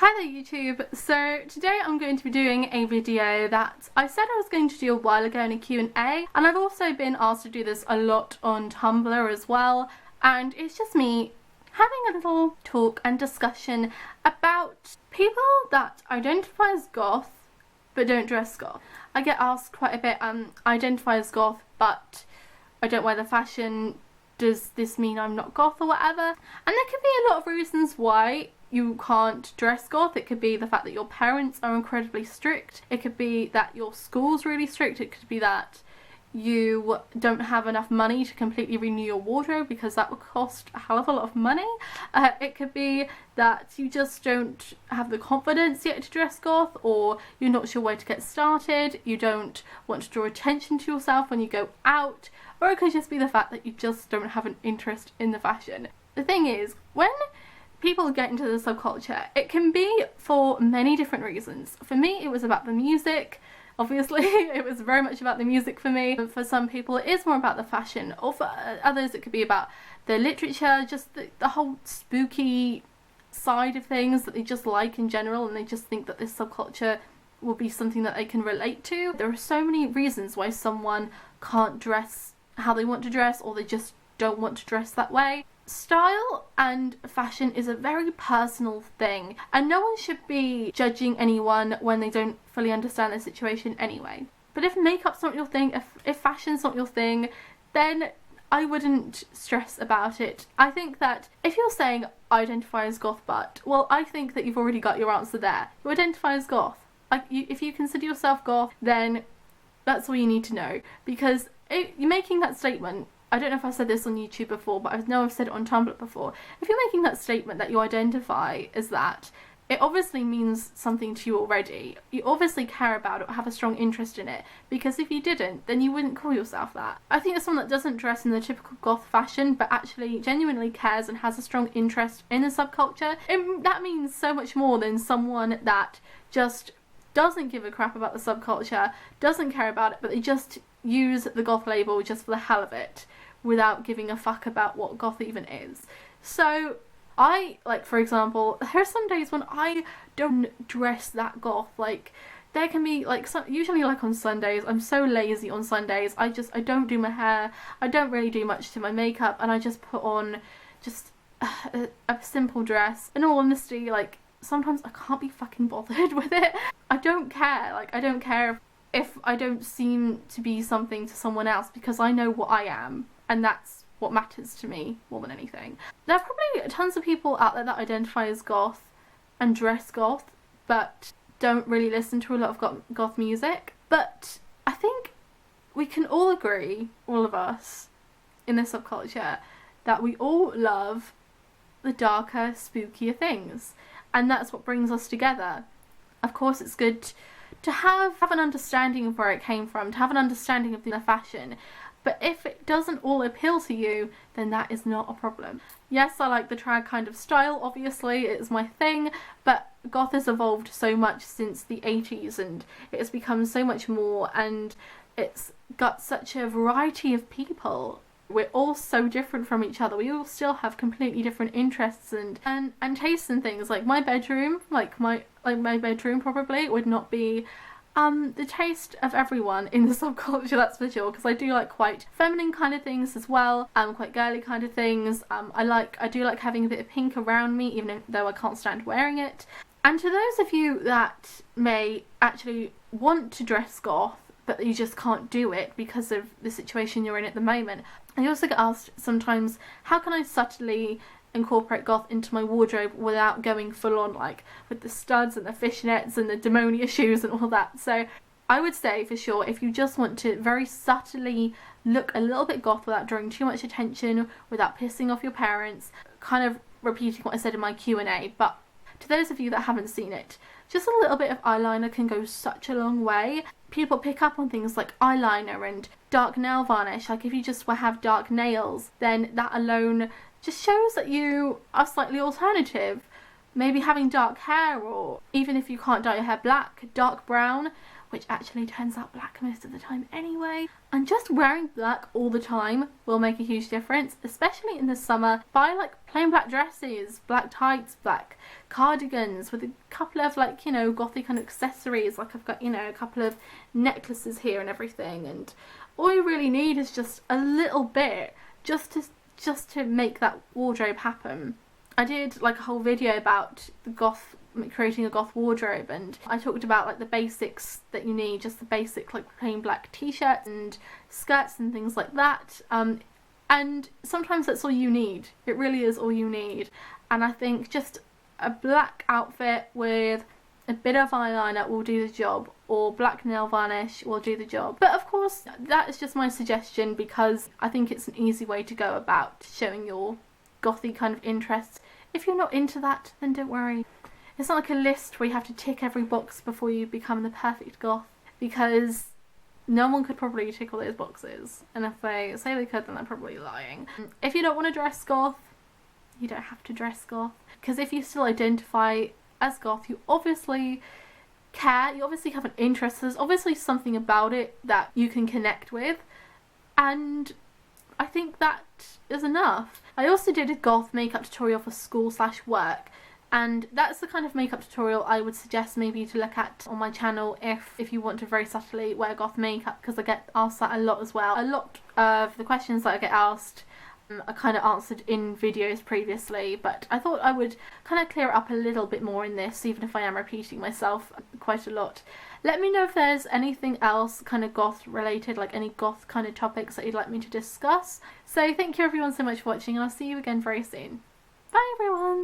Hi there YouTube. So today I'm going to be doing a video that I said I was going to do a while ago in a Q&A, and I've also been asked to do this a lot on Tumblr as well, and it's just me having a little talk and discussion about people that identify as goth but don't dress goth. I get asked quite a bit, I identify as goth but I don't wear the fashion, does this mean I'm not goth or whatever? And there could be a lot of reasons why you can't dress goth. It could be the fact that your parents are incredibly strict. It could be that your school's really strict. It could be that you don't have enough money to completely renew your wardrobe because that would cost a hell of a lot of money. It could be that you just don't have the confidence yet to dress goth, or you're not sure where to get started, you don't want to draw attention to yourself when you go out, or it could just be the fact that you just don't have an interest in the fashion. The thing is, when people get into the subculture, it can be for many different reasons. For me, it was about the music. Obviously, it was very much about the music for me. For some people, it is more about the fashion, or for others, it could be about the literature, just the whole spooky side of things that they just like in general, and they just think that this subculture will be something that they can relate to. There are so many reasons why someone can't dress how they want to dress, or they just don't want to dress that way. Style and fashion is a very personal thing, and no one should be judging anyone when they don't fully understand their situation anyway. But if makeup's not your thing, if fashion's not your thing, then I wouldn't stress about it. I think that if you're saying I identify as goth but, well, I think that you've already got your answer there. You identify as goth. If you consider yourself goth, then that's all you need to know, because you're making that statement. I don't know if I said this on YouTube before, but I know I've said it on Tumblr before. If you're making that statement that you identify as that, it obviously means something to you already. You obviously care about it or have a strong interest in it, because if you didn't, then you wouldn't call yourself that. I think that someone that doesn't dress in the typical goth fashion, but actually genuinely cares and has a strong interest in the subculture, that means so much more than someone that just doesn't give a crap about the subculture, doesn't care about it, but they just use the goth label just for the hell of it, without giving a fuck about what goth even is. So for example, there are some days when I don't dress that goth. Like, there can be usually on Sundays, I'm so lazy on Sundays, I don't do my hair, I don't really do much to my makeup, and I just put on just a simple dress. In all honesty, sometimes I can't be fucking bothered with it. I don't care. I don't care if I don't seem to be something to someone else, because I know what I am, and that's what matters to me more than anything. There are probably tons of people out there that identify as goth and dress goth, but don't really listen to a lot of goth music. But I think we can all agree, all of us in this subculture, that we all love the darker, spookier things, and that's what brings us together. Of course, it's good to have an understanding of where it came from, to have an understanding of the fashion, but if it doesn't all appeal to you, then that is not a problem. Yes, I like the trad kind of style, obviously, it is my thing, but goth has evolved so much since the 80s, and it has become so much more, and it's got such a variety of people. We're all so different from each other. We all still have completely different interests and tastes and things. Like my bedroom, my bedroom probably would not be the taste of everyone in the subculture, that's for sure, because I do like quite feminine kind of things as well, quite girly kind of things. I do like having a bit of pink around me, even though I can't stand wearing it. And to those of you that may actually want to dress goth, but you just can't do it because of the situation you're in at the moment, I also get asked sometimes, how can I subtly incorporate goth into my wardrobe without going full on, with the studs and the fishnets and the demonia shoes and all that? So I would say, for sure, if you just want to very subtly look a little bit goth without drawing too much attention, without pissing off your parents, kind of repeating what I said in my Q&A, but to those of you that haven't seen it, just a little bit of eyeliner can go such a long way. People pick up on things like eyeliner and dark nail varnish. If you just have dark nails, then that alone just shows that you are slightly alternative. Maybe having dark hair, or even if you can't dye your hair black, dark brown which actually turns out black most of the time anyway. And just wearing black all the time will make a huge difference, especially in the summer. Buy like plain black dresses, black tights, black cardigans with a couple of like, you know, gothy kind of accessories. Like I've got, you know, a couple of necklaces here and everything, and all you really need is just a little bit just to make that wardrobe happen. I did like a whole video about creating a goth wardrobe, and I talked about like the basics that you need, just the basic like plain black t-shirts and skirts and things like that, and sometimes that's all you need. It really is all you need. And I think just a black outfit with a bit of eyeliner will do the job, or black nail varnish will do the job. But of course that is just my suggestion, because I think it's an easy way to go about showing your gothy kind of interests. If you're not into that, then don't worry. It's not like a list where you have to tick every box before you become the perfect goth, because no one could probably tick all those boxes, and if they say they could, then they're probably lying. If you don't want to dress goth, you don't have to dress goth, because if you still identify as goth, you obviously care, you obviously have an interest, there's obviously something about it that you can connect with, and I think that is enough. I also did a goth makeup tutorial for school/work, and that's the kind of makeup tutorial I would suggest maybe to look at on my channel if you want to very subtly wear goth makeup, because I get asked that a lot as well. A lot of the questions that I get asked I kind of answered in videos previously, but I thought I would kind of clear it up a little bit more in this, even if I am repeating myself quite a lot. Let me know if there's anything else kind of goth related, like any goth kind of topics that you'd like me to discuss. So thank you everyone so much for watching, and I'll see you again very soon. Bye everyone!